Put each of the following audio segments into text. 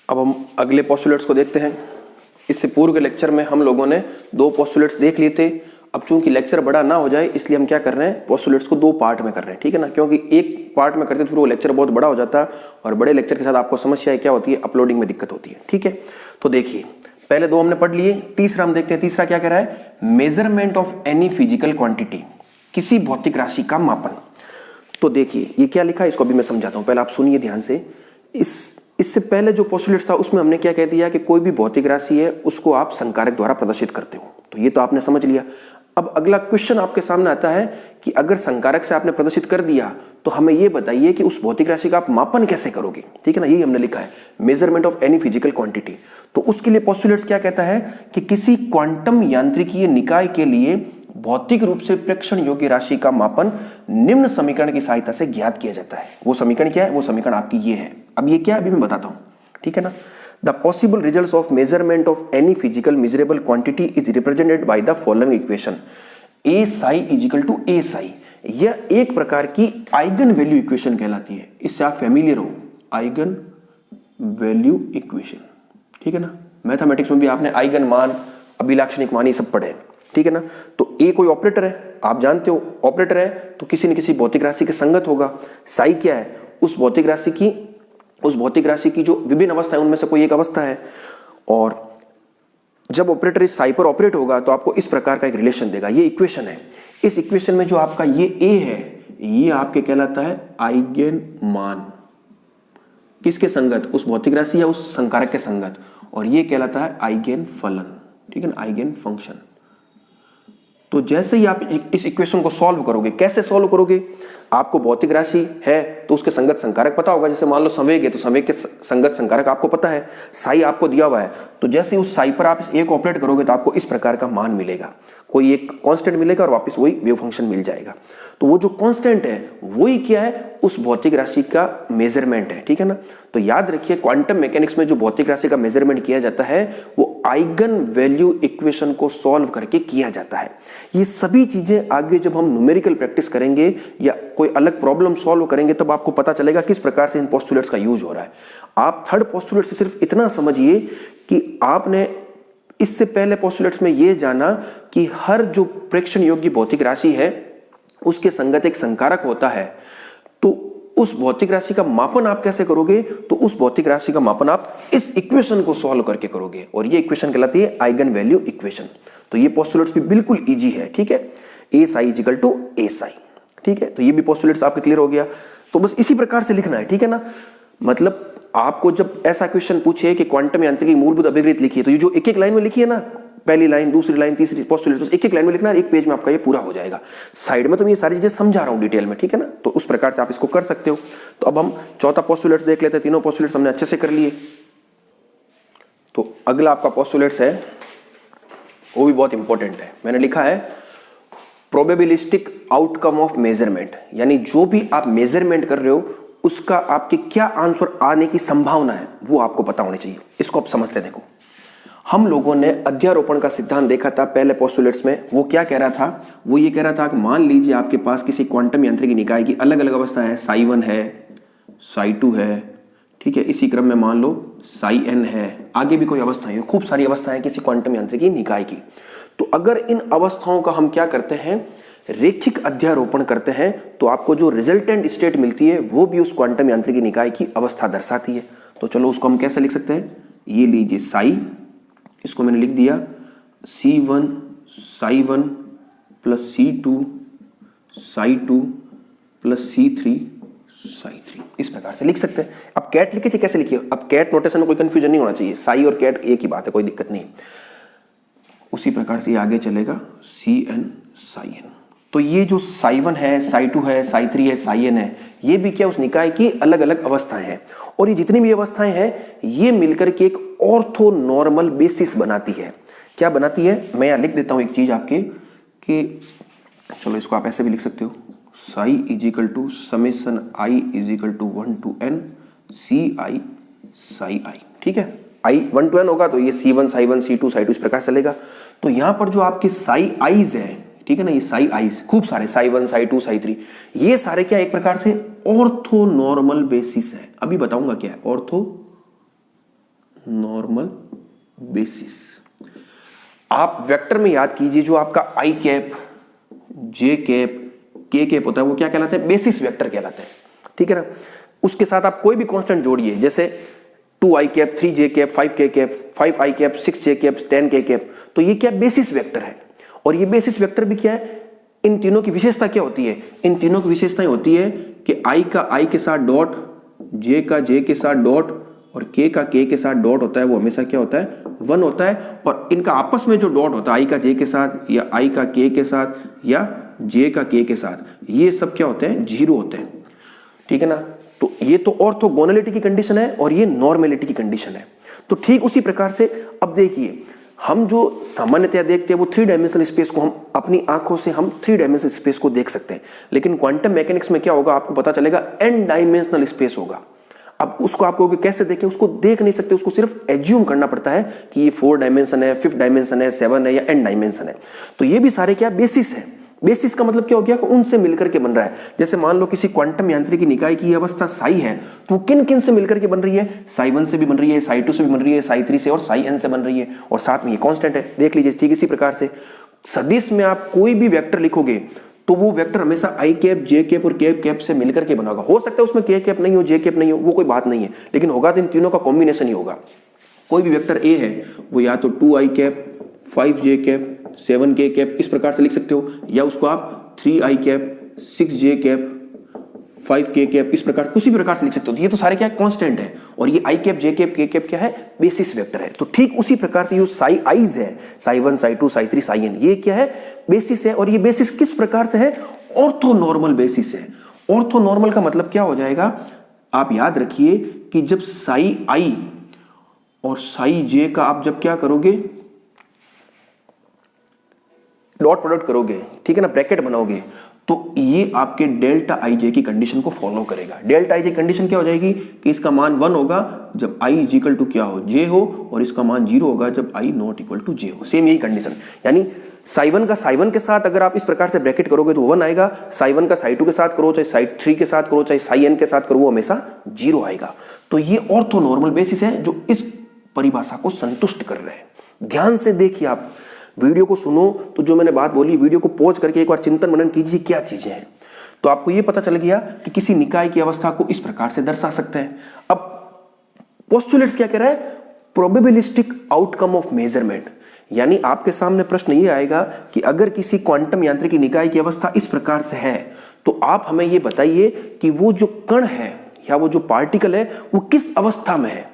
अब हम अगले पोस्टुलेट्स को देखते हैं। इससे पूर्व के लेक्चर में हम लोगों ने 2 पोस्टुलेट्स देख लिए थे। अब चूंकि लेक्चर बड़ा ना हो जाए इसलिए हम क्या कर रहे हैं, पोस्टुलेट्स को 2 पार्ट में कर रहे हैं, ठीक है ना, क्योंकि एक पार्ट में करते तो फिर वो लेक्चर बहुत बड़ा हो जाता है और बड़े लेक्चर के साथ आपको समस्या क्या होती है, अपलोडिंग में दिक्कत होती है, ठीक है। तो देखिए पहले 2 हमने पढ़ लिए, तीसरा हम देखते हैं। तीसरा क्या कह रहा है, measurement of any physical quantity, किसी भौतिक राशि का मापन। तो देखिए ये क्या लिखा है, इसको भी मैं समझाता हूं, पहले आप सुनिए ध्यान से। इससे पहले जो पोस्टुलेट था उसमें हमने क्या कह दिया कि कोई भी भौतिक राशि है उसको आप संकारक द्वारा प्रदर्शित करते हो, तो ये तो आपने समझ लिया। अब अगला क्वेश्चन आपके सामने आता है कि अगर संकारक से आपने प्रदर्शित कर दिया तो हमें ये बताइए कि उस भौतिक राशि का आप मापन कैसे करोगे, ठीक है ना, यही हमने लिखा है, measurement of any physical quantity. तो उसके लिए पोस्टुलेट्स क्या कहता है कि किसी क्वांटम यांत्रिकीय निकाय के लिए भौतिक रूप से प्रेक्षण योग्य राशि का मापन निम्न समीकरण की सहायता से ज्ञात किया जाता है। वो समीकरण क्या है, वो समीकरण आपकी ये है। अब ये क्या है अभी मैं बताता हूं, ठीक है ना। The possible results of measurement of any physical measurable quantity is represented by the following equation, A psi is equal to a psi. यह एक प्रकार की आइगन वैल्यू इक्वेशन कहलाती है, इससे आप फैमिलियर हो, आइगन वैल्यू इक्वेशन, ठीक है ना। मैथमेटिक्स में भी आपने आइगन मान, अभिलाक्षणिक मान ये सब पढ़े, ठीक है ना। तो ए कोई ऑपरेटर है, आप जानते हो ऑपरेटर है तो किसी न किसी भौतिक राशि के संगत होगा। साई क्या है, उस भौतिक राशि की जो विभिन्न अवस्था है उनमें से कोई एक अवस्था है, और जब ऑपरेटर इस साई पर ऑपरेट होगा तो आपको इस प्रकार का एक रिलेशन देगा। ये इक्वेशन है। इस इक्वेशन में जो आपका ये ए है ये आपके कहलाता है आइगन मान, किसके संगत, उस भौतिक राशि या उस संकारक के संगत, और ये कहलाता है आइगन फलन, ठीक है ना, आइगन फंक्शन। तो जैसे ही आप इस इक्वेशन को सॉल्व करोगे, कैसे सॉल्व करोगे, आपको भौतिक राशि है तो उसके संगत संकारक पता होगा। जैसे मान लो संवेग है तो संवेग के संगत संकारक आपको पता है, साई आपको दिया हुआ है, तो जैसे उस साई पर आप एक ऑपरेट करोगे तो आपको इस प्रकार का मान मिलेगा, कोई एक कांस्टेंट मिलेगा और वापस वही वेव फंक्शन मिल जाएगा। तो वो जो कांस्टेंट है वही क्या है, उस भौतिक राशि का मेजरमेंट है, ठीक है ना। तो याद रखिए क्वांटम मैकेनिक्स में जो भौतिक राशि का मेजरमेंट किया जाता है वो आइगन वैल्यू इक्वेशन को सॉल्व करके किया जाता है। ये सभी चीजें आगे जब हम न्यूमेरिकल प्रैक्टिस करेंगे या कोई अलग प्रॉब्लम सॉल्व करेंगे तब आपको पता चलेगा किस प्रकार से इन पोस्टुलेट्स का यूज हो रहा है। आप थर्ड पोस्टुलेट से सिर्फ इतना समझिए कि आपने इससे पहले पोस्टुलेट्स में यह जाना कि हर जो प्रेक्षण योग्य भौतिक राशि है उसके संगत एक संकारक होता है, तो उस भौतिक राशि का मापन आप कैसे करोगे, तो उस भौतिक राशि का मापन आप इस इक्वेशन को सॉल्व करके करोगे, और ये इक्वेशन कहलाती है आइगन वैल्यू इक्वेशन। तो ये पोस्टुलेट्स भी बिल्कुल इजी है, ठीक है, ए psi is equal to a Sai, ठीक है। तो ये भी पोस्टुलेट्स आपके क्लियर हो गया। तो बस इसी प्रकार से लिखना है, ठीक है ना। मतलब आपको जब ऐसा क्वेश्चन पूछे कि क्वांटम यांत्रिकी मूलभूत अभिग्रहित लिखिए, तो ये जो एक एक लाइन में लिखी है ना, पहली लाइन, दूसरी लाइन, तीसरी पोस्टुलेट, तो एक एक लाइन में लिखना है, एक पेज में आपका ये पूरा हो जाएगा। साइड में तो मैं ये सारी चीजें समझा रहा हूं डिटेल में, ठीक है ना। तो उस प्रकार से आप इसको कर सकते हो। तो अब हम चौथा पोस्टुलेट्स देख लेते हैं। तीनों पोस्टुलेट्स हमने अच्छे से कर लिए। तो अगला आपका पोस्टुलेट्स है, वो भी बहुत इंपॉर्टेंट है। मैंने लिखा है प्रोबेबिलिस्टिक आउटकम ऑफ मेजरमेंट, यानी जो भी आप मेजरमेंट कर रहे हो उसका आपके क्या आंसर आने की संभावना है वो आपको पता होनी चाहिए। इसको आप समझते देखो। हम लोगों ने अध्यारोपण का सिद्धांत देखा था पहले पोस्टुलेट्स में। वो क्या कह रहा था, वो ये कह रहा था कि मान लीजिए आपके पास किसी क्वांटम यांत्रिकी निकाय की अलग अलग अवस्थाएं हैं, साई 1 है, साई 2 है, ठीक है, इसी क्रम में मान लो साई n है, आगे भी कोई अवस्थाएं, खूब सारी अवस्थाएं किसी क्वांटम यांत्रिकी निकाय की। तो अगर इन अवस्थाओं का हम क्या करते हैं, रेखिक अध्यारोपण करते हैं, तो आपको जो रिजल्टेंट स्टेट मिलती है वो भी उस क्वांटम यांत्रिकी निकाय की अवस्था दर्शाती है। तो चलो उसको हम कैसे लिख सकते हैं, ये लीजिए साई, इसको मैंने लिख दिया C1 Sai 1 plus C2 Sai 2 plus C3 Sai 3, इस प्रकार से लिख सकते हैं। अब कैट लिखे चाहिए, कैसे लिखिए, अब कैट नोटेशन में कोई कंफ्यूजन नहीं होना चाहिए, साई और कैट एक ही बात है, कोई दिक्कत नहीं। उसी प्रकार से आगे चलेगा CN साई n। तो ये जो साई 1 है, साई 2 है, साई 3 है, साई n है, ये भी क्या उस निकाय की अलग अलग अवस्थाएं हैं, और ये जितनी भी अवस्थाएं हैं ये मिलकर के एक ऑर्थो नॉर्मल बेसिस बनाती है। क्या बनाती है, मैं यहां लिख देता हूं एक चीज आपके कि चलो इसको आप ऐसे भी लिख सकते हो, psi is equal to summation i is equal to 1 to n C i psi i, ठीक है। आई 1 to n होगा तो ये C1 साई 1 C2 साई 2 इस प्रकार चलेगा। तो यहां पर जो आपके साई आईज है, ठीक है ना, ये साई आईज खूब सारे, साई 1 साई 2 साई 3, ये सारे क्या एक प्रकार से ऑर्थो नॉर्मल बेसिस है। अभी बताऊंगा क्या है ऑर्थो नॉर्मल बेसिस। आप वेक्टर में याद कीजिए जो आपका आई कैप, जे कैप, के कैप होता है वो क्या कहलाता है? बेसिस वेक्टर कहलाता है, ठीक है ना। उसके साथ आप कोई भी कांस्टेंट जोड़िए, जैसे 2 आई कैप, 3 जे कैप, 5 के कैप, 5 आई कैप, 6 जे कैप, 10 के कैप, तो ये क्या बेसिस वेक्टर है। और ये बेसिस वेक्टर भी क्या है, इन तीनों की विशेषता क्या होती है? इन तीनों की विशेषताएं होती है कि आई का आई के साथ डॉट, जे का जे के साथ डॉट और के का के के साथ डॉट होता है, वो हमेशा क्या होता है? 1 होता है। और इनका आपस में जो डॉट होता है आई का जे के साथ या आई का के के साथ या जे का के के साथ, ये सब क्या होते हैं? 0 होते हैं, ठीक है ना। तो ये तो ऑर्थोगोनैलिटी की कंडीशन है और ये नॉर्मेलिटी की कंडीशन है। तो ठीक उसी प्रकार से अब देखिए, हम जो सामान्यतया देखते हैं वो 3 डायमेंशनल स्पेस को हम अपनी आंखों से हम 3 डायमेंशनल स्पेस को देख सकते हैं, लेकिन क्वांटम मैकेनिक्स में क्या होगा आपको पता चलेगा n डायमेंशनल स्पेस होगा। अब उसको आप कहोगे कैसे देखें? उसको देख नहीं सकते, उसको सिर्फ एज्यूम करना पड़ता है कि ये 4 डायमेंशन है, 5th डायमेंशन है, 7 है या n डायमेंशन है। तो ये भी सारे क्या बेसिस है। बेसिस का मतलब क्या हो गया? उनसे मिलकर के बन रहा है। जैसे मान लो किसी क्वांटम यांत्रिकी निकाय की अवस्था साई है, तो किन किन से मिलकर के बन रही है? साई 1 से भी बन रही है, साई 2 से भी बन रही है, साई 3 से और साई n से बन रही है, और साथ में ये कांस्टेंट है। देख लीजिए, ठीक इसी प्रकार से सदिश में आप कोई भी वेक्टर लिखोगे तो वो वेक्टर हमेशा आई कैप, जे कैप और के कैप से मिलकर के बना होगा। हो सकता है उसमें के कैप नहीं हो, जे कैप नहीं हो, वो कोई बात नहीं है, लेकिन होगा तो इन तीनों का कॉम्बिनेशन ही होगा। कोई भी वेक्टर ए है वो या तो 2 आई कैप, 5 जे कैप, 7 के कैप इस प्रकार से लिख सकते हो, या उसको आप 3 आई कैप, 6 जे कैप, 5 के कैप इस प्रकार उसी प्रकार से लिख सकते हो। ये तो सारे क्या कांस्टेंट है, और ये आई कैप, जे कैप, के कैप क्या है? बेसिस वेक्टर है। तो ठीक उसी प्रकार से ये साई आईज है, साई 1, साई 2, साई 3, साई n, ये क्या है? बेसिस है। और ये बेसिस किस प्रकार से है? ऑर्थोनॉर्मल बेसिस है। ऑर्थोनॉर्मल का मतलब क्या हो जाएगा? आप याद रखिए कि जब साई आई और साई जे का आप जब क्या करोगे? डॉट प्रोडक्ट करोगे, ठीक है ना, ब्रैकेट बनाओगे, तो ये आपके डेल्टा आई जे की कंडीशन को फॉलो करेगा। डेल्टा आई जे कंडीशन क्या हो जाएगी कि इसका मान 1 होगा जब आई इज इक्वल टू क्या हो? जे हो, और इसका मान 0 होगा जब आई नॉट इक्वल टू जे हो। सेम यही कंडीशन, यानी साई 1 का साई 1 के साथ अगर आप इस प्रकार से ब्रैकेट करोगे तो 1 आएगा, साई 1 का साई 2 के साथ करो, चाहे साई 3 के साथ करो, चाहे साई n के साथ करो, वो हमेशा 0 आएगा। तो ये ऑर्थोनॉर्मल बेसिस है जो इस परिभाषा को संतुष्ट कर रहे हैं। ध्यान से देखिए, आप वीडियो को सुनो तो जो मैंने बात बोली वीडियो को पॉज करके एक बार चिंतन मनन कीजिए क्या चीजें हैं, तो आपको यह पता चल गया कि किसी निकाय की अवस्था को इस प्रकार से दर्शा सकते हैं। अब पोस्टुलेट्स क्या कह रहा है? प्रोबेबिलिस्टिक आउटकम ऑफ मेजरमेंट, यानी आपके सामने प्रश्न ये आएगा कि अगर किसी क्वांटम यांत्रिकी निकाय की अवस्था इस प्रकार से है तो आप हमें ये बताइए कि वो जो कण है या वो जो पार्टिकल है वो किस अवस्था में है?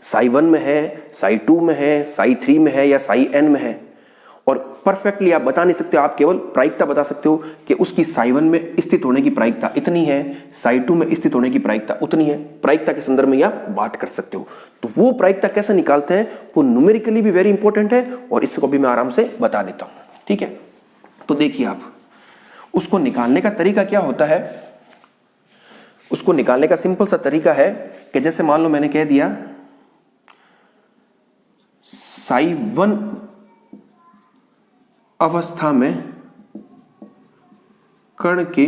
साई 1 में है, साई 2 में है, साई 3 में है या साई n में है? और परफेक्टली आप बता नहीं सकते, आप केवल प्रायिकता बता सकते हो कि उसकी साई 1 में स्थित होने की प्रायिकता इतनी है, साई 2 में स्थित होने की प्रायिकता उतनी है। प्रायिकता के संदर्भ में आप बात कर सकते हो। तो वो प्रायिकता कैसे निकालते हैं वो न्यूमेरिकली भी वेरी इंपॉर्टेंट है, और इसको भी मैं आराम से बता देता हूं, ठीक है। तो देखिए, आप उसको निकालने का तरीका क्या होता है? उसको निकालने का सिंपल सा तरीका है कि जैसे मान लो मैंने कह दिया साई 1 अवस्था में कण के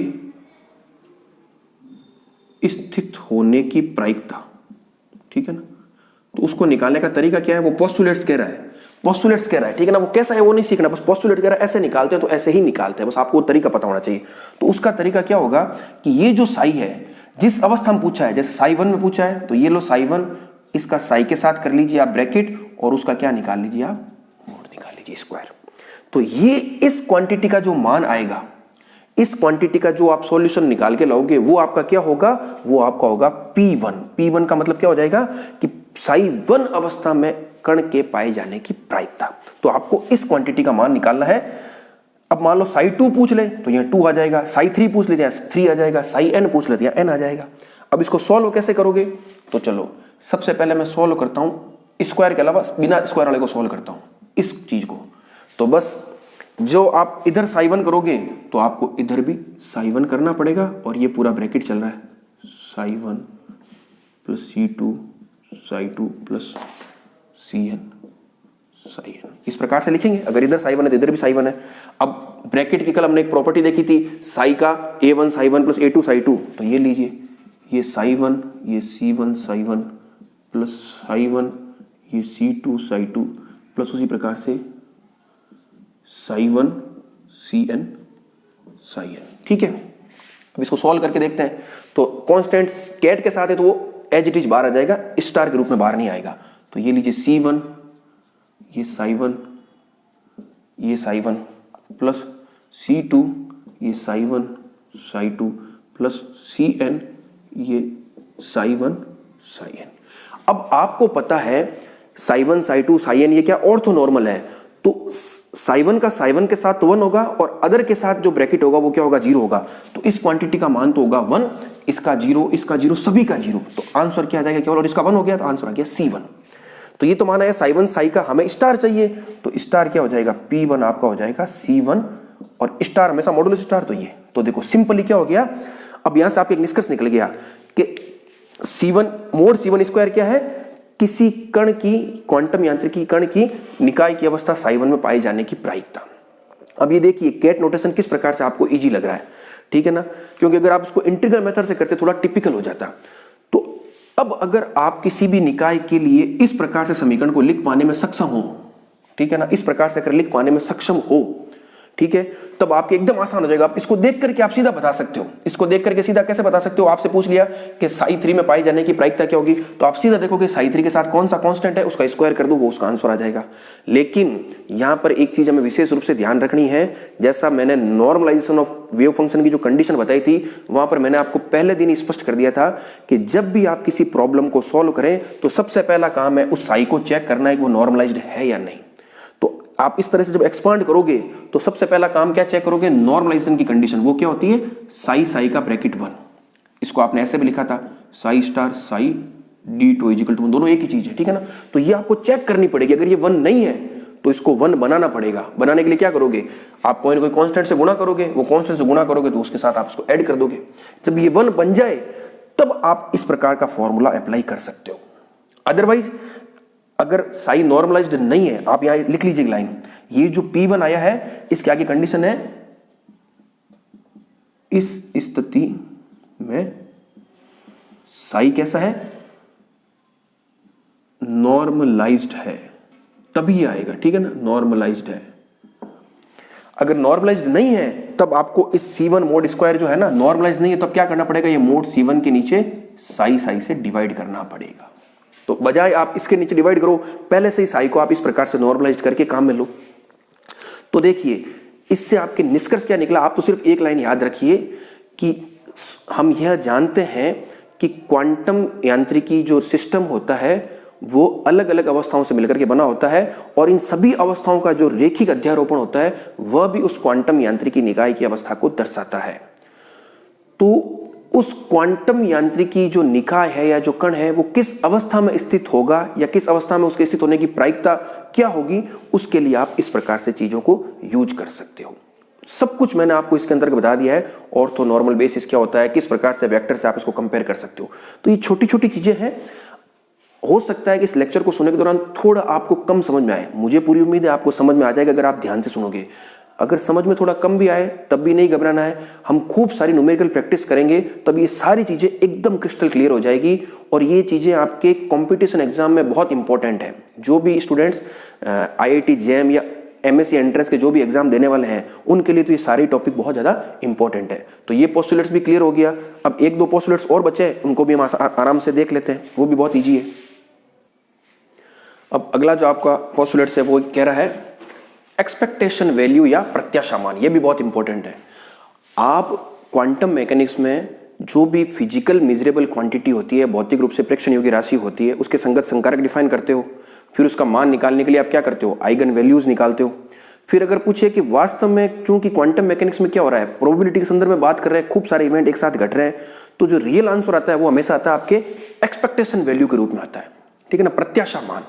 स्थित होने की प्रायिकता, ठीक है ना। तो उसको निकालने का तरीका क्या है? वो पोस्टुलेट्स कह रहा है, पोस्टुलेट्स कह रहा है, ठीक है ना। वो कैसा है वो नहीं सीखना, बस पोस्टुलेट कह रहा है ऐसे निकालते हैं तो ऐसे ही निकालते हैं, बस आपको तरीका पता होना चाहिए। तो उसका तरीका क्या होगा कि ये जो साई है जिस अवस्था में पूछा है, जैसे साई 1 में पूछा है तो ये लो साई 1, इसका साई के साथ कर लीजिए आप ब्रैकेट, और उसका क्या निकाल लीजिए आप? मोड निकाल लीजिए, स्क्वायर। तो ये इस क्वांटिटी का जो मान आएगा, इस क्वांटिटी का जो आप सॉल्यूशन निकाल के लाओगे वो आपका क्या होगा? वो आपका होगा P1। P1 का मतलब क्या हो जाएगा कि साई 1 अवस्था में कण के पाए जाने की प्रायिकता। तो आपको इस क्वांटिटी का मान निकालना है। अब मान लो साई 2 पूछ ले तो यहाँ 2 आ जाएगा, साई 3 पूछ ले तो यहाँ 3 आ जाएगा, साई n पूछ ले तो यहाँ n आ जाएगा। अब इसको सॉल्व कैसे करोगे? तो चलो सबसे पहले मैं सॉल्व करता हूं स्क्वायर के अलावा, बिना स्क्वायर वाले को सॉल्व करता हूं इस चीज को। तो बस जो आप इधर साई 1 करोगे तो आपको इधर भी साई 1 करना पड़ेगा, और ये पूरा ब्रैकेट चल रहा है Sai 1 plus C2 Sai 2 plus CN Sai n, इस प्रकार से लिखेंगे। अगर इधर साई 1 है तो इधर भी साई 1 है। अब ब्रैकेट की कल हमने एक प्रॉपर्टी देखी थी साई का A1 Sai 1 plus A2 Sai 2, तो ये लीजिए, ये साई 1, ये C1 साई 1 प्लस साई 1 ये C2 psi2 प्लस उसी प्रकार से psi1 Cn psi n। ठीक है, अब इसको सॉल्व करके देखते हैं। तो कॉन्स्टेंट्स कैट के साथ है तो वो एज इट इज बाहर आ जाएगा, स्टार के रूप में बाहर नहीं आएगा। तो ये लीजिए C1 ये psi1 ये psi1 प्लस C2 ये psi1 psi2 प्लस Cn ये psi1 psi n। अब आपको पता है psi1 psi2 psi n ये क्या ऑर्थोनॉर्मल है, तो psi1 का psi1 के साथ 1 होगा और अदर के साथ जो ब्रैकेट होगा वो क्या होगा 0 होगा। तो इस क्वांटिटी का मान तो होगा 1, इसका 0 सभी का 0। तो आंसर क्या आ जाएगा केवल, और इसका 1 हो गया तो आंसर आ गया C1। तो ये तो माना है psi1 psi का हमें स्टार चाहिए, तो स्टार क्या हो जाएगा P1 आपका हो जाएगा C1 और स्टार हमेशा मॉडुलस स्टार। तो ये तो देखो सिंपली क्या हो गया, अब यहां से आपके एक निष्कर्ष निकल गया कि C1 मोड C1 स्क्वायर क्या है, किसी कण की क्वांटम यांत्रिकी कण की निकाय की अवस्था psi1 में पाई जाने की प्रायिकता। अब ये देखिए कैट नोटेशन किस प्रकार से आपको इजी लग रहा है, ठीक है ना, क्योंकि अगर आप इसको इंटीग्रल मेथड से करते थोड़ा टिपिकल हो जाता। तो अब अगर आप किसी भी निकाय के लिए इस प्रकार से समीकरण को लिख पाने में सक्षम हो, ठीक है ना, इस प्रकार से अगर लिख पाने में सक्षम हो, ठीक है, तब आपके एकदम आसान हो जाएगा। आप इसको देख करके आप सीधा बता सकते हो। इसको देख करके सीधा कैसे बता सकते हो, आपसे पूछ लिया कि psi3 में पाई जाने की प्रायिकता क्या होगी, तो आप सीधा देखो कि psi3 के साथ कौन सा कांस्टेंट है, उसका स्क्वायर कर दो, वो उसका आंसर आ जाएगा। लेकिन यहां पर एक चीज हमें विशेष रूप से ध्यान रखनी है, जैसा मैंने नॉर्मलाइजेशन ऑफ वेव फंक्शन की जो कंडीशन बताई थी, वहां पर मैंने आपको पहले दिन स्पष्ट कर दिया था कि जब भी आप किसी प्रॉब्लम को सॉल्व करें तो सबसे पहला काम है उस साई को चेक करना है कि वो नॉर्मलाइज्ड है या नहीं। आप इस तरह से जब एक्सपांड करोगे तो सबसे पहला काम क्या चेक करोगे, नॉर्मलाइजेशन की कंडीशन। वो क्या होती है, साई का ब्रैकेट 1। इसको आपने ऐसे भी लिखा था psi star psi d2 equal to 1, दोनों एक ही चीज है, ठीक है ना। तो ये आपको चेक करनी पड़ेगी। अगर ये 1 नहीं है तो इसको 1 बनाना पड़ेगा। बनाने के लिए क्या करोगे, आप कोई ना कोई कांस्टेंट से गुणा करोगे, वो कांस्टेंट से गुणा करोगे तो उसके साथ आप इसको ऐड कर दोगे। जब ये 1 बन जाए तब आप इस प्रकार का फॉर्मूला अप्लाई कर सकते हो। अदरवाइज अगर साई नॉर्मलाइज्ड नहीं है, आप यहां लिख लीजिए लाइन, ये जो P1 आया है इसके आगे कंडीशन है इस स्थिति में साई कैसा है, नॉर्मलाइज्ड है, तभी आएगा, ठीक है ना, नॉर्मलाइज्ड है। अगर नॉर्मलाइज्ड नहीं है तब आपको इस C1 मोड स्क्वायर जो है ना, नॉर्मलाइज्ड नहीं है तब क्या करना पड़ेगा, ये मोड C1 के नीचे साई से डिवाइड करना पड़ेगा। तो बजाय आप इसके नीचे डिवाइड करो, पहले से ही साई को आप इस प्रकार से नॉर्मलाइज्ड करके काम में लो। तो देखिए इससे आपके निष्कर्ष क्या निकला, आप तो सिर्फ एक लाइन याद रखिए कि हम यह जानते हैं कि क्वांटम यांत्रिकी जो सिस्टम होता है वो अलग अलग अवस्थाओं से मिलकर के बना होता है, और इन सभी अवस्थाओं का जो रेखिक अध्यारोपण होता है वह भी उस क्वांटम यांत्रिकी निकाय की अवस्था को दर्शाता है। तो उस क्वांटम यांत्रिकी जो निकाय है या जो कण है वो किस अवस्था में स्थित होगा या किस अवस्था में उसके स्थित होने की प्रायिकता क्या होगी, उसके लिए आप इस प्रकार से चीजों को यूज कर सकते हो। सब कुछ मैंने आपको इसके अंदर बता दिया है। ऑर्थो नॉर्मल बेसिस क्या होता है, किस प्रकार से वेक्टर से आप इसको कंपेयर कर सकते हो। तो ये छोटी छोटी चीजें हैं। हो सकता है कि इस लेक्चर को सुनने के दौरान थोड़ा आपको कम समझ में आए, मुझे पूरी उम्मीद है आपको समझ में आ जाएगा अगर आप ध्यान से सुनोगे। अगर समझ में थोड़ा कम भी आए तब भी नहीं घबराना है, हम खूब सारी न्यूमेरिकल प्रैक्टिस करेंगे तब ये सारी चीजें एकदम क्रिस्टल क्लियर हो जाएगी। और ये चीजें आपके कंपटीशन एग्जाम में बहुत इंपॉर्टेंट है। जो भी स्टूडेंट्स IIT JEM या MSc एंट्रेंस के जो भी एग्जाम देने वाले हैं उनके लिए तो ये सारी टॉपिक बहुत ज्यादा इंपॉर्टेंट है। तो ये पोस्टुलेट्स भी क्लियर हो गया। अब 1-2 पोस्टुलेट्स और बचे हैं, उनको भी हम आराम से देख लेते हैं, वो भी बहुत ईजी है। अब अगला जो आपका पोस्टुलेट्स है वो कह रहा है एक्सपेक्टेशन वैल्यू या प्रत्याशा मान। ये भी बहुत इंपॉर्टेंट है। आप क्वांटम मैकेनिक्स में जो भी फिजिकल मेजरेबल क्वांटिटी होती है, भौतिक रूप से प्रेक्षण योग्य राशि होती है, उसके संगत संकारक डिफाइन करते हो। फिर उसका मान निकालने के लिए आप क्या करते हो, आइगन वैल्यूज निकालते हो। फिर अगर पूछे कि वास्तव में चूंकि क्वांटम मैकेनिक्स में क्या हो रहा है, प्रोबेबिलिटी के संदर्भ में बात कर रहे हैं, खूब सारे इवेंट एक साथ घट रहे हैं, तो जो रियल आंसर आता है वो हमेशा आता है आपके एक्सपेक्टेशन वैल्यू के रूप में आता है, ठीक है ना, प्रत्याशा मान।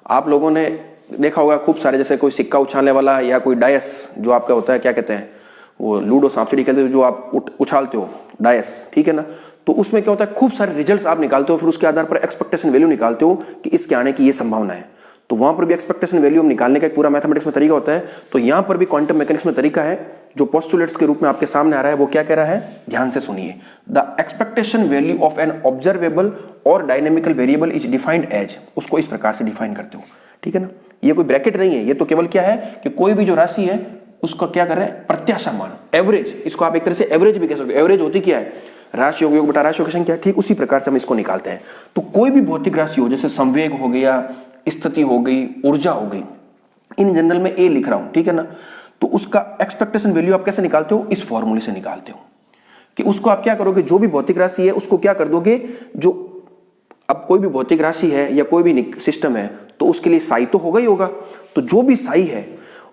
आप लोगों ने देखा होगा खूब सारे, जैसे कोई सिक्का उछालने वाला या कोई डायस जो आपका होता है, क्या कहते हैं वो, लूडो सांप सीढ़ी खेलते हो जो आप उछालते हो, डायस, ठीक है ना। तो उसमें क्या होता है, खूब सारे रिजल्ट्स आप निकालते हो, फिर उसके आधार पर एक्सपेक्टेशन वैल्यू निकालते हो कि इसके आने की ये संभावना है। तो वहां पर भी एक्सपेक्टेशन वैल्यू हम निकालने का एक पूरा मैथमेटिक्स में तरीका होता है। तो यहां पर भी क्वांटम मैकेनिक्स में तरीका है जो पोस्टुलेट्स के रूप में आपके सामने आ रहा है। वो क्या कह रहा है, ध्यान से सुनिए। The expectation value of an observable और dynamical variable is defined as, उसको इस प्रकार से डिफाइन करते हो, ठीक है ना। ये कोई ब्रैकेट नहीं है, ये तो केवल क्या है कि कोई भी जो राशि है उसका क्या कर रहे हैं, प्रत्याशा मान, एवरेज। इसको आप एक तरह से एवरेज भी कह सकते हो। एवरेज होती क्या है, राशि योग बटा राशि की संख्या, ठीक उसी प्रकार से हम इसको निकालते हैं। तो कोई भी भौतिक राशि हो, जैसे संवेग हो गया, स्थिति हो गई, ऊर्जा हो गई, इन जनरल में ए लिख रहा हूं, ठीक है ना। तो उसका एक्सपेक्टेशन वैल्यू आप कैसे निकालते हो, इस फॉर्मूले से निकालते हो कि उसको आप क्या करोगे, जो भी भौतिक राशि है उसको क्या कर दोगे, जो अब कोई भी भौतिक राशि है या कोई भी सिस्टम है तो उसके लिए साई तो होगा ही होगा। तो जो भी साई है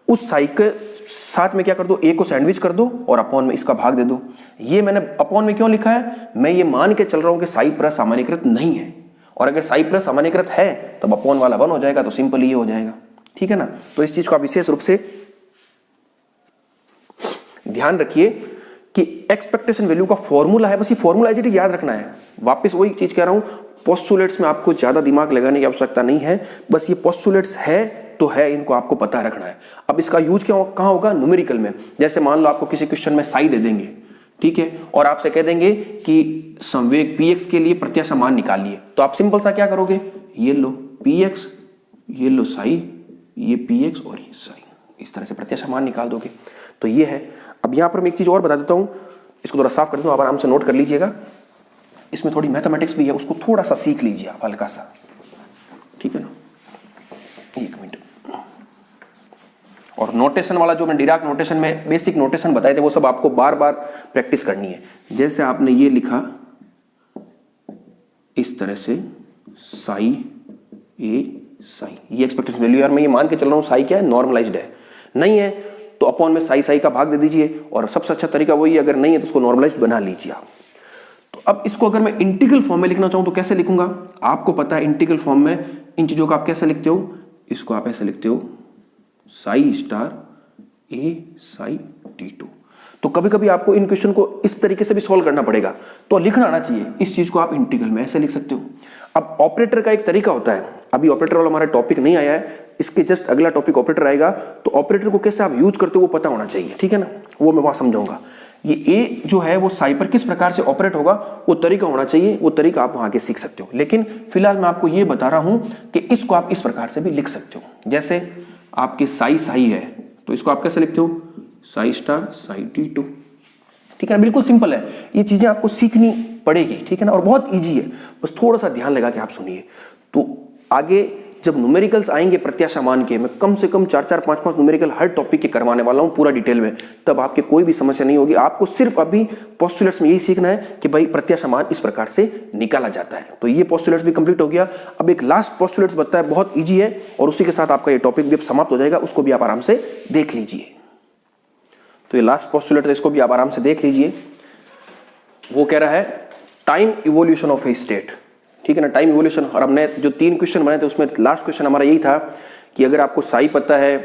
उस साई के साथ में क्या कर दो, ए को सैंडविच कर दो और अपॉन में इसका भाग दे दो। ये मैंने अपॉन में क्यों लिखा है, मैं ये मान के चल रहा हूं कि साई प्लस सामान्यकृत नहीं है, और अगर साई प्लस सामान्यकृत है तब अपॉन वाला 1 हो जाएगा, तो सिंपल ये हो जाएगा, ठीक है ना। तो इस चीज को आप विशेष रूप से ध्यान रखिए कि एक्सपेक्टेशन वैल्यू का फॉर्मूला है, बस ये फॉर्मूला एज याद रखना है। वापस वही चीज कह रहा हूं, पोस्टुलेट्स में आपको ज्यादा दिमाग लगाने की आवश्यकता नहीं है, बस ये पोस्टुलेट्स है तो है, इनको आपको पता रखना है। अब इसका यूज कहां होगा, न्यूमेरिकल में। जैसे मान लो आपको किसी क्वेश्चन में साई दे देंगे, ठीक है, और आपसे कह देंगे कि संवेग px के लिए प्रत्याशा मान निकालिए, तो आप सिंपल सा क्या करोगे, ये लो px, ये लो साई, ये px और ये साई, इस तरह से प्रत्याशा मान निकाल दोगे। तो ये है। अब यहां पर मैं एक चीज और बता देता हूं, इसको थोड़ा साफ कर दूं, आप आराम से नोट कर लीजिएगा। इसमें थोड़ी मैथमेटिक्स भी है, उसको थोड़ा सा सीख लीजिए आप, हल्का सा, ठीक है ना। एक मिनट। और नोटेशन वाला जो मैं डिराक नोटेशन में बेसिक नोटेशन बताए थे वो सब आपको बार बार प्रैक्टिस करनी है। जैसे आपने ये लिखा इस तरह से साई ए साई, ये एक्सपेक्टेशन वैल्यू, यार मैं ये मान के चल रहा हूं साई क्या है, नॉर्मलाइज्ड है, नहीं है तो अपॉन में साई साई का भाग दे दीजिए, और सबसे अच्छा तरीका वही है, अगर नहीं है तो उसको नॉर्मलाइज्ड बना लीजिए आप। तो अब इसको अगर मैं इंटीग्रल फॉर्म में लिखना चाहूं तो कैसे लिखूंगा, आपको पता है इंटीग्रल फॉर्म में इन चीजों को आप कैसे लिखते हो, इसको आप ऐसे लिखते हो साई स्टार ए साई t2। तो कभी कभी आपको इन क्वेश्चन को इस तरीके से भी सॉल्व करना पड़ेगा, तो लिखना आना चाहिए। इस चीज को आप इंटीग्रल में ऐसे लिख सकते हो। अब ऑपरेटर का एक तरीका होता है, अभी ऑपरेटर वाला हमारा टॉपिक नहीं आया है, इसके जस्ट अगला टॉपिक ऑपरेटर आएगा, तो ऑपरेटर को कैसे आप यूज करते हो वो पता होना चाहिए, ठीक है ना, वो मैं वहां समझाऊंगा। ये ए जो है वो साई पर किस प्रकार से ऑपरेट होगा वो तरीका होना चाहिए, वो तरीका आप वहां के सीख सकते हो। लेकिन फिलहाल मैं आपको ये बता रहा हूं कि इसको आप इस प्रकार से भी लिख सकते हो। जैसे आपके साई साई है तो इसको आप कैसे लिखते हो, साई स्टार साई t2, ठीक है ना, बिल्कुल सिंपल है। ये चीजें आपको सीखनी पड़ेगी, ठीक है ना, और बहुत इजी है, बस थोड़ा सा ध्यान लगा के आप सुनिए। तो आगे जब न्यूमेरिकल्स आएंगे प्रत्याशा मान के, मैं कम से कम 4-4, 5-5 न्यूमेरिकल हर टॉपिक के करवाने वाला हूं पूरा डिटेल में, तब आपके कोई भी समस्या नहीं होगी। आपको सिर्फ अभी पोस्टुलेट्स में यही सीखना है कि भाई प्रत्याशा मान इस प्रकार से निकाला जाता है। तो ये पोस्टुलेट्स भी कंप्लीट हो गया। अब एक लास्ट पोस्टुलेट्स बताता है, बहुत ईजी है, और उसी के साथ आपका ये टॉपिक भी समाप्त हो जाएगा, उसको भी आप आराम से देख लीजिए। तो ये लास्ट पोस्टुलेट है, इसको भी आप आराम से देख लीजिए। वो कह रहा है time evolution of A state, ठीक है ना, टाइम इवोल्यूशन। और हमने जो 3 क्वेश्चन बनाए थे उसमें लास्ट क्वेश्चन हमारा यही था कि अगर आपको साई पता है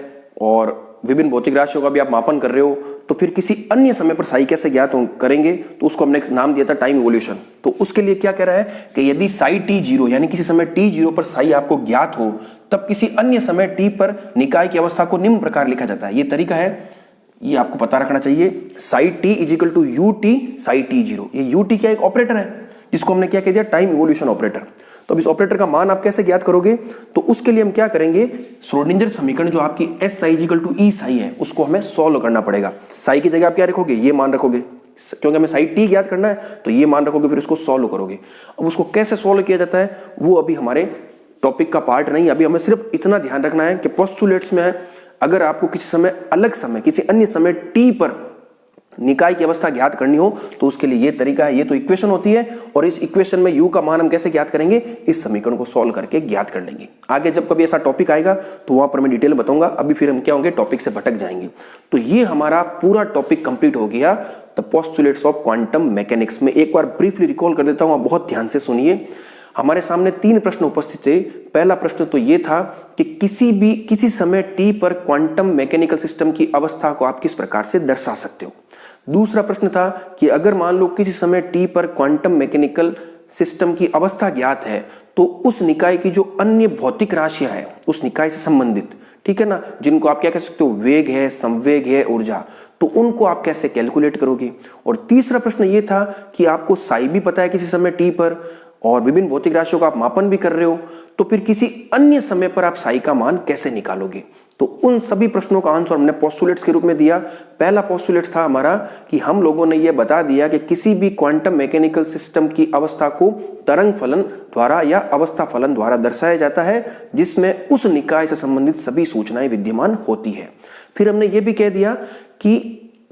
और विभिन्न भौतिक राशियों का भी आप मापन कर रहे हो, तो फिर किसी अन्य समय पर साई कैसे ज्ञात करेंगे, तो उसको हमने नाम दिया था टाइम इवोल्यूशन। तो उसके लिए क्या कह रहा है कि यदि साई t0 यानी किसी समय t0 पर साई आपको ज्ञात हो, तब किसी अन्य समय t पर निकाय की अवस्था को निम्न प्रकार लिखा जाता है। ये तरीका है, ये आपको पता रखना चाहिए। Psi t is equal to ut psi t0, ये ut क्या एक ऑपरेटर है जिसको हमने क्या कह दिया, टाइम इवोल्यूशन ऑपरेटर। तो अब इस ऑपरेटर का मान आप कैसे ज्ञात करोगे, तो उसके लिए हम क्या करेंगे, श्रोडिंगर समीकरण जो आपकी एस साई इजिकल टू ई साई है उसको हमें सॉल्व करना पड़ेगा। साई की जगह आप क्या रखोगे, ये मान रखोगे, क्योंकि हमें साई t ज्ञात करना है, तो ये मान रखोगे, फिर उसको सॉल्व करोगे। अब उसको कैसे सॉल्व किया जाता है वो अभी हमारे टॉपिक का पार्ट नहीं। अभी हमें सिर्फ इतना ध्यान रखना है कि पोस्टुलेट्स में अगर आपको किसी समय अलग समय किसी अन्य समय t पर निकाय की अवस्था ज्ञात करनी हो तो उसके लिए ये तरीका है। ये तो इक्वेशन होती है, और इस इक्वेशन में u का मान हम कैसे ज्ञात करेंगे, इस समीकरण को सॉल्व करके ज्ञात कर लेंगे। आगे जब कभी ऐसा टॉपिक आएगा तो वहां पर मैं डिटेल बताऊंगा। अभी फिर हम क्या होंगे, टॉपिक से भटक जाएंगे। तो ये हमारा पूरा टॉपिक कंप्लीट हो गया, the postulates of quantum mechanics में। एक बार ब्रीफली रिकॉल कर देता हूं, आप बहुत ध्यान से सुनिए। हमारे सामने 3 प्रश्न उपस्थित थे। पहला प्रश्न तो ये था कि किसी समय t पर क्वांटम मैकेनिकल सिस्टम की अवस्था को आप किस प्रकार से दर्शा सकते हो। दूसरा प्रश्न था कि अगर मान लो किसी समय t पर क्वांटम मैकेनिकल सिस्टम की अवस्था ज्ञात है तो उस निकाय की जो अन्य भौतिक राशियां हैं उस निकाय से संबंधित, ठीक है ना, जिनको आप क्या कह सकते हो, वेग है, संवेग है, ऊर्जा, तो उनको आप कैसे कैलकुलेट करोगे। और तीसरा प्रश्न ये था कि आपको साई भी पता है किसी समय टी पर और विभिन्न भौतिक राशियों का आप मापन भी कर रहे हो, तो फिर किसी अन्य समय पर आप साई का मान कैसे निकालोगे। तो उन सभी प्रश्नों का आंसर हमने पोस्टुलेट्स के रूप में दिया। पहला पोस्टुलेट था हमारा कि हम लोगों ने यह बता दिया कि किसी भी क्वांटम मैकेनिकल सिस्टम की अवस्था को तरंग फलन द्वारा या अवस्था फलन द्वारा दर्शाया जाता है जिसमें उस निकाय से संबंधित सभी सूचनाएं विद्यमान होती है। फिर हमने यह भी कह दिया कि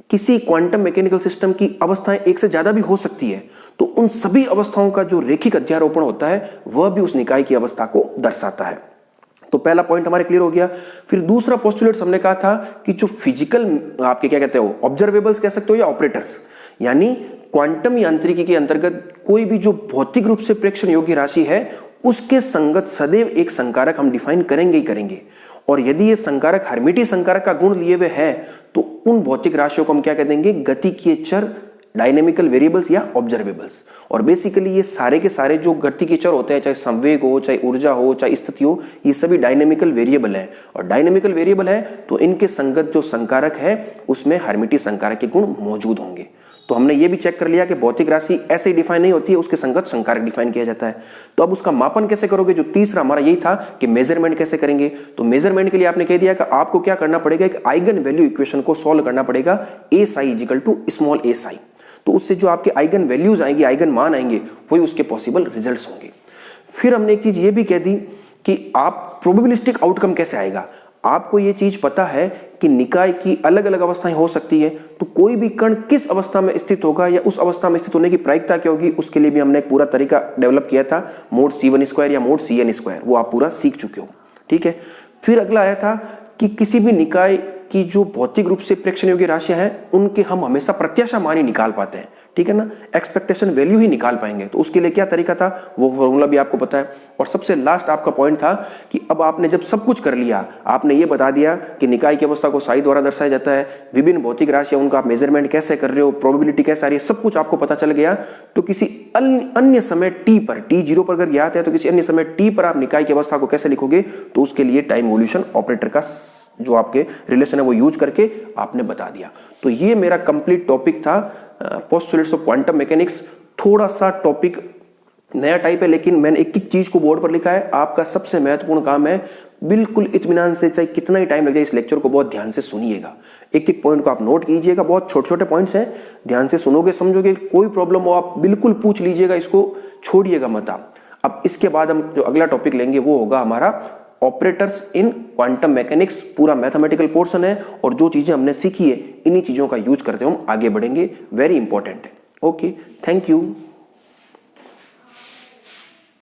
किसी क्वांटम मैकेनिकल सिस्टम की अवस्थाएं एक से ज्यादा भी हो सकती है, तो उन सभी अवस्थाओं का जो रेखिक अध्यारोपण होता है वह भी उस निकाय की अवस्था को दर्शाता है। तो पहला पॉइंट हमारे क्लियर हो गया। फिर दूसरा पोस्टुलेट हमने कहा था कि जो फिजिकल आपके क्या कहते हो, ऑब्जर्वेबल्स कह सकते हो या ऑपरेटर्स, यानी क्वांटम यांत्रिकी के अंतर्गत कोई भी जो भौतिक रूप से प्रेक्षण योग्य राशि है उसके संगत सदैव एक संकारक हम डिफाइन करेंगे ही करेंगे। और यदि ये संकारक हर्मिटिय संकारक का गुण लिए हुए है तो उन भौतिक राशियों को हम क्या कह देंगे, गतिकीय चर, डायनेमिकल वेरिएबल्स या ऑब्जर्वेबल्स। और बेसिकली ये सारे के सारे जो गति के चर होते हैं, चाहे संवेग हो, चाहे ऊर्जा हो, चाहे स्थिति हो, ये सभी डायनेमिकल वेरिएबल है। और डायनेमिकल वेरिएबल है तो इनके संगत जो संकारक है उसमें हर्मिटिय संकारक के गुण मौजूद होंगे। तो हमने ये भी चेक कर लिया कि भौतिक राशि ऐसे ही डिफाइन नहीं होती है, उसके संगत संकारक डिफाइन किया जाता है। तो अब उसका मापन कैसे करोगे, जो तीसरा हमारा यही था कि मेजरमेंट कैसे करेंगे। तो मेजरमेंट के लिए आपने कह दिया कि आपको क्या करना पड़ेगा, एक आइगन वैल्यू इक्वेशन को सॉल्व करना पड़ेगा, ए साई इजिकल टू स्मॉल ए साई। तो उससे जो आपके आइगन वैल्यूज आएंगे, आइगन मान आएंगे, वही उसके पॉसिबल रिजल्ट्स होंगे। फिर हमने एक चीज ये भी कह दी कि आप प्रोबेबिलिस्टिक आउटकम कैसे आएगा। आपको ये चीज पता है कि निकाय की अलग अलग अवस्थाएं हो सकती है, तो कोई भी कण किस अवस्था में स्थित होगा या उस अवस्था में स्थित होने की प्रायिकता क्या होगी, उसके लिए भी हमने एक पूरा तरीका डेवलप किया था, मोड C1² या मोड Cn², वो आप पूरा सीख चुके हो, ठीक है। फिर अगला आया था कि किसी भी निकाय की जो भौतिक रूप से प्रेक्षण योग्य राशियां हैं उनके हम हमेशा प्रत्याशा मान ही निकाल पाते हैं, ठीक है ना, एक्सपेक्टेशन वैल्यू ही निकाल पाएंगे। तो उसके लिए क्या तरीका था, वो फॉर्मूला भी आपको पता है। और सबसे लास्ट आपका पॉइंट था कि अब आपने जब सब कुछ कर लिया, आपने ये बता दिया कि निकाय की अवस्था को साई द्वारा दर्शाया जाता है, विभिन्न भौतिक राशियां उनका आप मेजरमेंट कैसे कर रहे हो, प्रोबेबिलिटी कैसे आ रही है, सब कुछ आपको पता चल गया। तो किसी अन्य समय टी पर, t0 पर अगर ज्ञात है तो किसी अन्य समय टी पर आप निकाय की अवस्था को कैसे लिखोगे, तो उसके लिए टाइम इवोल्यूशन ऑपरेटर का जो आपके रिलेशन है वो यूज करके आपने बता दिया। तो ये मेरा कंप्लीट टॉपिक था पोस्टुलेट्स ऑफ क्वांटम मैकेनिक्स। थोड़ा सा टॉपिक नया टाइप है, लेकिन मैंने एक एक चीज को बोर्ड पर लिखा है। आपका सबसे महत्वपूर्ण काम है बिल्कुल इत्मीनान से, चाहे कितना ही टाइम लग जाए, इस लेक्चर को बहुत ध्यान से सुनिएगा, एक एक पॉइंट को आप नोट कीजिएगा। बहुत छोटे छोटे पॉइंट्स हैं, ध्यान से सुनोगे, समझोगे, कोई प्रॉब्लम हो आप बिल्कुल पूछ लीजिएगा, इसको छोड़िएगा मत आप। अब इसके बाद हम जो अगला टॉपिक लेंगे वो होगा हमारा ऑपरेटर्स इन क्वांटम मैकेनिक्स। पूरा मैथमेटिकल पोर्शन है और जो चीजें हमने सीखी है इन्हीं चीजों का यूज करते हुए हम आगे बढ़ेंगे, वेरी इंपॉर्टेंट है। Okay, thank you.